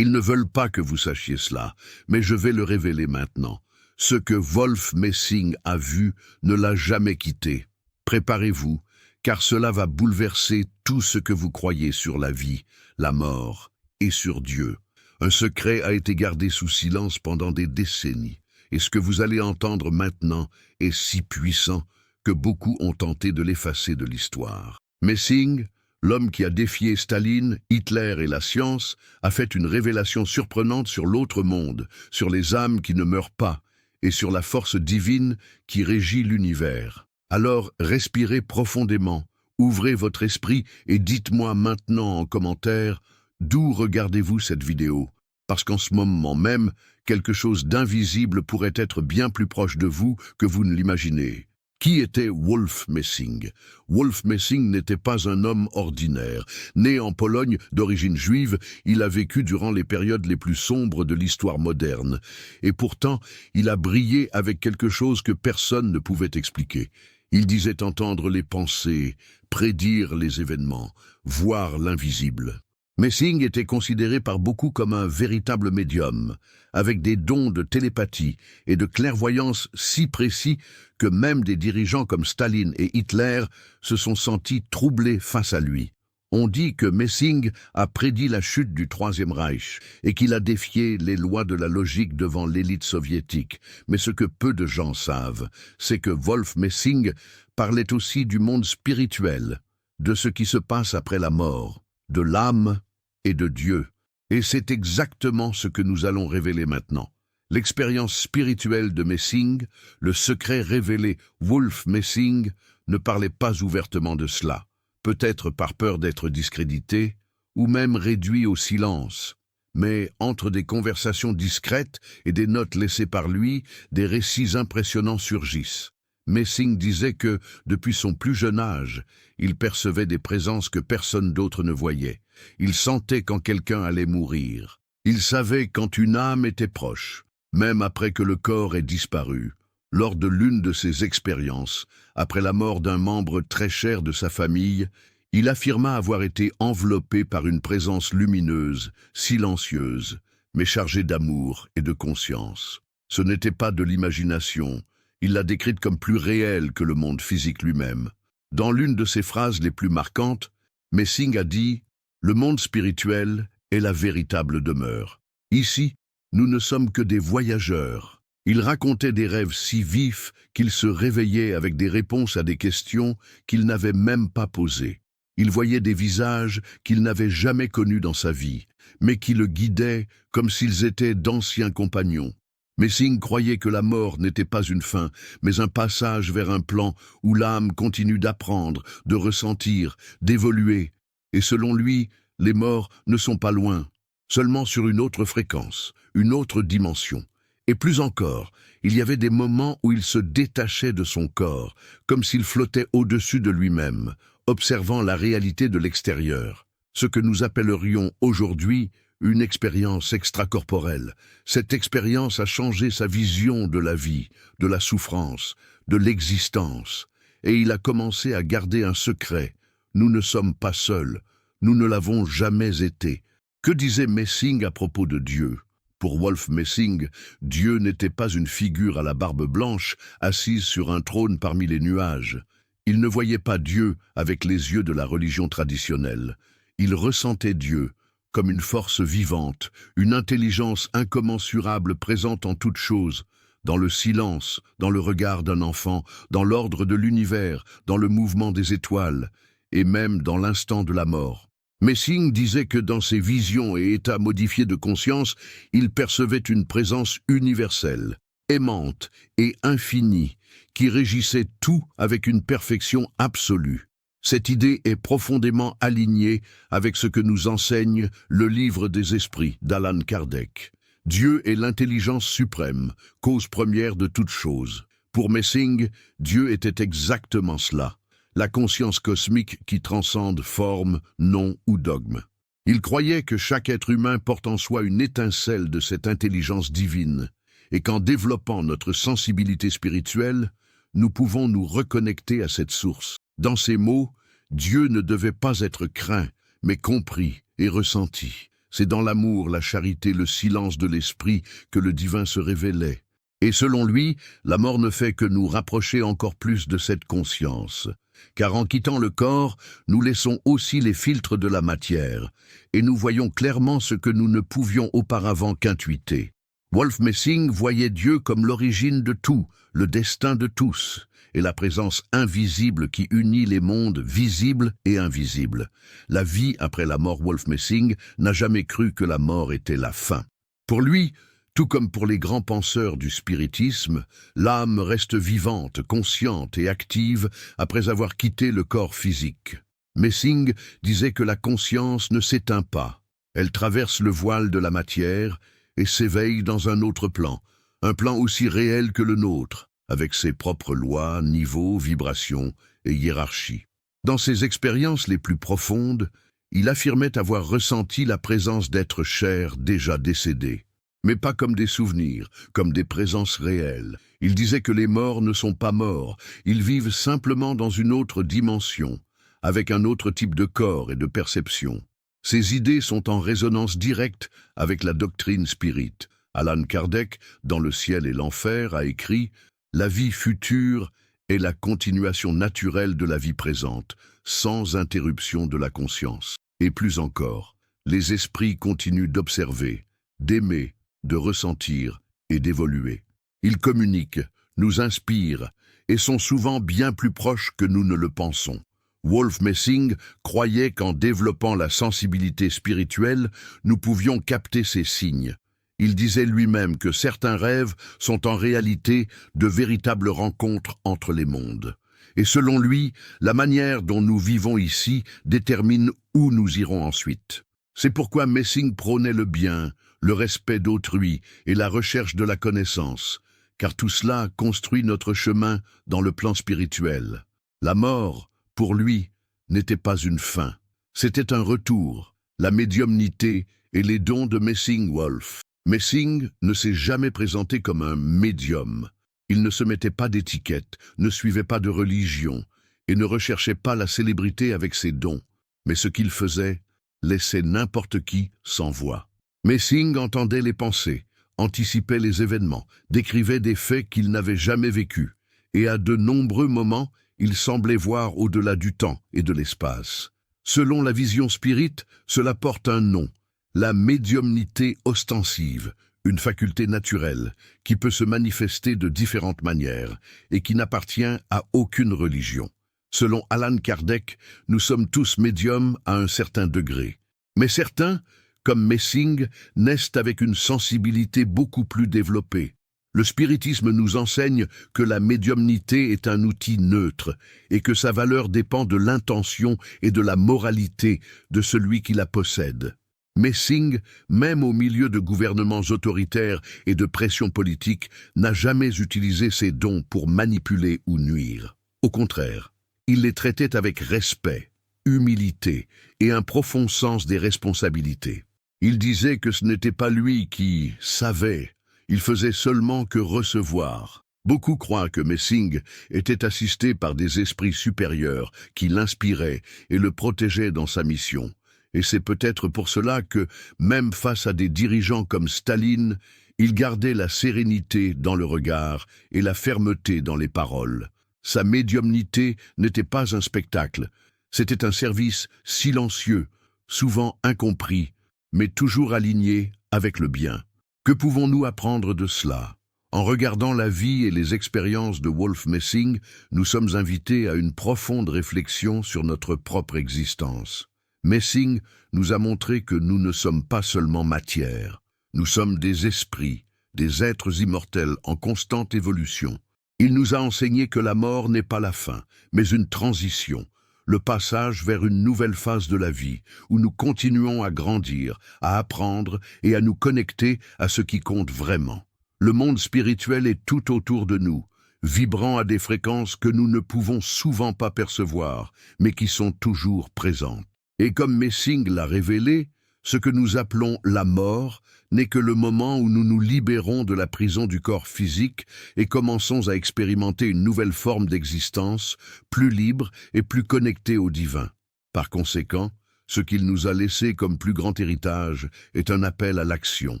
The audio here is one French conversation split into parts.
Ils ne veulent pas que vous sachiez cela, mais je vais le révéler maintenant. Ce que Wolf Messing a vu ne l'a jamais quitté. Préparez-vous, car cela va bouleverser tout ce que vous croyez sur la vie, la mort et sur Dieu. Un secret a été gardé sous silence pendant des décennies, et ce que vous allez entendre maintenant est si puissant que beaucoup ont tenté de l'effacer de l'histoire. Messing, l'homme qui a défié Staline, Hitler et la science, a fait une révélation surprenante sur l'autre monde, sur les âmes qui ne meurent pas, et sur la force divine qui régit l'univers. Alors respirez profondément, ouvrez votre esprit et dites-moi maintenant en commentaire d'où regardez-vous cette vidéo, parce qu'en ce moment même, quelque chose d'invisible pourrait être bien plus proche de vous que vous ne l'imaginez. Qui était Wolf Messing? Wolf Messing n'était pas un homme ordinaire. Né en Pologne d'origine juive, il a vécu durant les périodes les plus sombres de l'histoire moderne. Et pourtant, il a brillé avec quelque chose que personne ne pouvait expliquer. Il disait entendre les pensées, prédire les événements, voir l'invisible. Messing était considéré par beaucoup comme un véritable médium, avec des dons de télépathie et de clairvoyance si précis que même des dirigeants comme Staline et Hitler se sont sentis troublés face à lui. On dit que Messing a prédit la chute du Troisième Reich et qu'il a défié les lois de la logique devant l'élite soviétique. Mais ce que peu de gens savent, c'est que Wolf Messing parlait aussi du monde spirituel, de ce qui se passe après la mort, de l'âme et de Dieu. Et c'est exactement ce que nous allons révéler maintenant. L'expérience spirituelle de Messing, le secret révélé Wolf Messing, ne parlait pas ouvertement de cela, peut-être par peur d'être discrédité, ou même réduit au silence. Mais entre des conversations discrètes et des notes laissées par lui, des récits impressionnants surgissent. Messing disait que, depuis son plus jeune âge, il percevait des présences que personne d'autre ne voyait. Il sentait quand quelqu'un allait mourir. Il savait quand une âme était proche, même après que le corps ait disparu. Lors de l'une de ses expériences, après la mort d'un membre très cher de sa famille, il affirma avoir été enveloppé par une présence lumineuse, silencieuse, mais chargée d'amour et de conscience. Ce n'était pas de l'imagination. Il l'a décrite comme plus réelle que le monde physique lui-même. Dans l'une de ses phrases les plus marquantes, Messing a dit « Le monde spirituel est la véritable demeure. Ici, nous ne sommes que des voyageurs. » Il racontait des rêves si vifs qu'il se réveillait avec des réponses à des questions qu'il n'avait même pas posées. Il voyait des visages qu'il n'avait jamais connus dans sa vie, mais qui le guidaient comme s'ils étaient d'anciens compagnons. Messing croyait que la mort n'était pas une fin, mais un passage vers un plan où l'âme continue d'apprendre, de ressentir, d'évoluer. Et selon lui, les morts ne sont pas loin, seulement sur une autre fréquence, une autre dimension. Et plus encore, il y avait des moments où il se détachait de son corps, comme s'il flottait au-dessus de lui-même, observant la réalité de l'extérieur. Ce que nous appellerions aujourd'hui une expérience extracorporelle. Cette expérience a changé sa vision de la vie, de la souffrance, de l'existence. Et il a commencé à garder un secret. Nous ne sommes pas seuls. Nous ne l'avons jamais été. Que disait Messing à propos de Dieu? Pour Wolf Messing, Dieu n'était pas une figure à la barbe blanche, assise sur un trône parmi les nuages. Il ne voyait pas Dieu avec les yeux de la religion traditionnelle. Il ressentait Dieu comme une force vivante, une intelligence incommensurable présente en toutes choses, dans le silence, dans le regard d'un enfant, dans l'ordre de l'univers, dans le mouvement des étoiles, et même dans l'instant de la mort. Messing disait que dans ses visions et états modifiés de conscience, il percevait une présence universelle, aimante et infinie, qui régissait tout avec une perfection absolue. Cette idée est profondément alignée avec ce que nous enseigne le livre des esprits d'Allan Kardec. Dieu est l'intelligence suprême, cause première de toute chose. Pour Messing, Dieu était exactement cela, la conscience cosmique qui transcende forme, nom ou dogme. Il croyait que chaque être humain porte en soi une étincelle de cette intelligence divine, et qu'en développant notre sensibilité spirituelle, nous pouvons nous reconnecter à cette source. Dans ces mots, Dieu ne devait pas être craint, mais compris et ressenti. C'est dans l'amour, la charité, le silence de l'esprit que le divin se révélait. Et selon lui, la mort ne fait que nous rapprocher encore plus de cette conscience. Car en quittant le corps, nous laissons aussi les filtres de la matière, et nous voyons clairement ce que nous ne pouvions auparavant qu'intuiter. Wolf Messing voyait Dieu comme l'origine de tout, le destin de tous, et la présence invisible qui unit les mondes visibles et invisibles. La vie après la mort, Wolf Messing n'a jamais cru que la mort était la fin. Pour lui, tout comme pour les grands penseurs du spiritisme, l'âme reste vivante, consciente et active après avoir quitté le corps physique. Messing disait que la conscience ne s'éteint pas. Elle traverse le voile de la matière et s'éveille dans un autre plan, un plan aussi réel que le nôtre, avec ses propres lois, niveaux, vibrations et hiérarchies. Dans ses expériences les plus profondes, il affirmait avoir ressenti la présence d'êtres chers déjà décédés. Mais pas comme des souvenirs, comme des présences réelles. Il disait que les morts ne sont pas morts, ils vivent simplement dans une autre dimension, avec un autre type de corps et de perception. Ces idées sont en résonance directe avec la doctrine spirit. Allan Kardec, dans Le ciel et l'enfer, a écrit « La vie future est la continuation naturelle de la vie présente, sans interruption de la conscience. » Et plus encore, les esprits continuent d'observer, d'aimer, de ressentir et d'évoluer. Ils communiquent, nous inspirent et sont souvent bien plus proches que nous ne le pensons. Wolf Messing croyait qu'en développant la sensibilité spirituelle, nous pouvions capter ces signes. Il disait lui-même que certains rêves sont en réalité de véritables rencontres entre les mondes. Et selon lui, la manière dont nous vivons ici détermine où nous irons ensuite. C'est pourquoi Messing prônait le bien, le respect d'autrui et la recherche de la connaissance, car tout cela construit notre chemin dans le plan spirituel. La mort, pour lui, n'était pas une fin, c'était un retour, la médiumnité et les dons de Messing-Wolf. Messing ne s'est jamais présenté comme un médium. Il ne se mettait pas d'étiquette, ne suivait pas de religion et ne recherchait pas la célébrité avec ses dons. Mais ce qu'il faisait laissait n'importe qui sans voix. Messing entendait les pensées, anticipait les événements, décrivait des faits qu'il n'avait jamais vécus, et à de nombreux moments, il semblait voir au-delà du temps et de l'espace. Selon la vision spirit, cela porte un nom, la médiumnité ostensive, une faculté naturelle qui peut se manifester de différentes manières et qui n'appartient à aucune religion. Selon Allan Kardec, nous sommes tous médiums à un certain degré, mais certains, comme Messing, naissent avec une sensibilité beaucoup plus développée. Le spiritisme nous enseigne que la médiumnité est un outil neutre et que sa valeur dépend de l'intention et de la moralité de celui qui la possède. Messing, même au milieu de gouvernements autoritaires et de pressions politiques, n'a jamais utilisé ses dons pour manipuler ou nuire. Au contraire, il les traitait avec respect, humilité et un profond sens des responsabilités. Il disait que ce n'était pas lui qui savait, il faisait seulement que recevoir. Beaucoup croient que Messing était assisté par des esprits supérieurs qui l'inspiraient et le protégeaient dans sa mission. Et c'est peut-être pour cela que, même face à des dirigeants comme Staline, il gardait la sérénité dans le regard et la fermeté dans les paroles. Sa médiumnité n'était pas un spectacle, c'était un service silencieux, souvent incompris, mais toujours aligné avec le bien. Que pouvons-nous apprendre de cela? En regardant la vie et les expériences de Wolf Messing, nous sommes invités à une profonde réflexion sur notre propre existence. Messing nous a montré que nous ne sommes pas seulement matière. Nous sommes des esprits, des êtres immortels en constante évolution. Il nous a enseigné que la mort n'est pas la fin, mais une transition, le passage vers une nouvelle phase de la vie, où nous continuons à grandir, à apprendre et à nous connecter à ce qui compte vraiment. Le monde spirituel est tout autour de nous, vibrant à des fréquences que nous ne pouvons souvent pas percevoir, mais qui sont toujours présentes. Et comme Messing l'a révélé, ce que nous appelons la mort n'est que le moment où nous nous libérons de la prison du corps physique et commençons à expérimenter une nouvelle forme d'existence, plus libre et plus connectée au divin. Par conséquent, Ce qu'il nous a laissé comme plus grand héritage est un appel à l'action.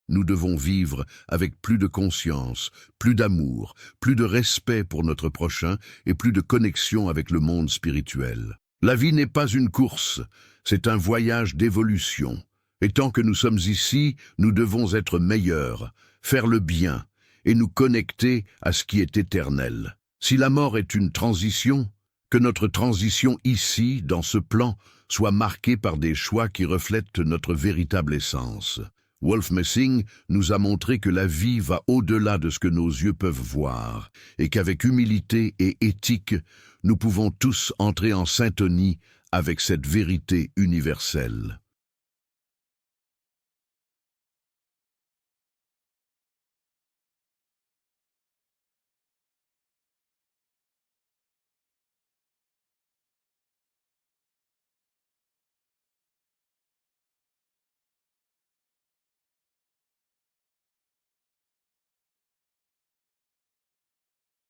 Nous devons vivre avec plus de conscience, plus d'amour, plus de respect pour notre prochain et plus de connexion avec le monde spirituel. La vie n'est pas une course, c'est un voyage d'évolution. Et tant que nous sommes ici, nous devons être meilleurs, faire le bien et nous connecter à ce qui est éternel. Si la mort est une transition, que notre transition ici, dans ce plan, soit marquée par des choix qui reflètent notre véritable essence. Wolf Messing nous a montré que la vie va au-delà de ce que nos yeux peuvent voir et qu'avec humilité et éthique, nous pouvons tous entrer en syntonie avec cette vérité universelle.